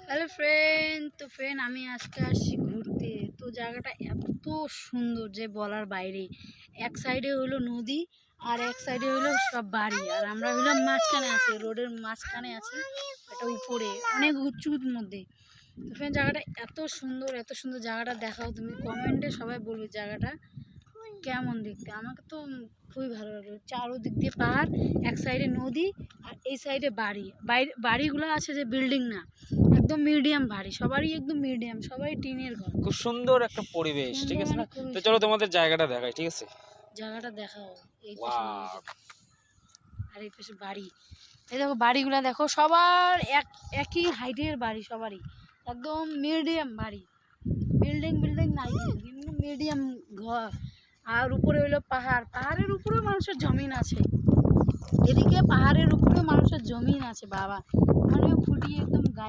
Hello friend, তো friend আমি আজকে আসছি ঘুরতে। তো জায়গাটা এত সুন্দর যে বলার বাইরে। এক সাইডে হলো নদী আর এক সাইডে হলো সব বাড়ি, আর আমরা হলাম মাঝখানে আছি, রোডের মাঝখানে আছি, এটা উপরে অনেক উঁচুর মধ্যে। তো ফ্রেন্ড জায়গাটা এত সুন্দর, এত সুন্দর। জায়গাটা দেখাও, তুমি কমেন্টে সবাই বলবে জায়গাটা কেমন দেখতে। আমাকে তো খুবই ভালো লাগলো। চারোদিক দিয়ে পাহাড়, এক সাইডে নদী আর এই সাইডে বাড়ি। বাড়িগুলো আছে যে বিল্ডিং না, একদম মিডিয়াম বাড়ি, সবারই একদম মিডিয়াম, সবাই টিনের ঘর। খুব সুন্দর একটা পরিবেশ, ঠিক সুন্দর আছে না? মানে খুবই তো চলো সুন্দর। তোমাদের জায়গাটা দেখাই, ঠিক আছে? জায়গাটা দেখাও। এই পাশে নদী ওয়াও, দেখো, আর এই পাশে বাড়ি। এই দেখো বাড়িগুলো দেখো, সবার একই হাইটের বাড়ি, সবারই একদম মিডিয়াম বাড়ি। বিল্ডিং বিল্ডিং নাই, কিন্তু মিডিয়াম ঘর। আর উপরে হইলো পাহাড়, পাহাড়ের উপরে মানুষের জমিন আছে। এদিকে পাহাড়ের উপরে মানুষের জমিন আছে বাবা, মানে ফুটিয়ে একদম গায়ে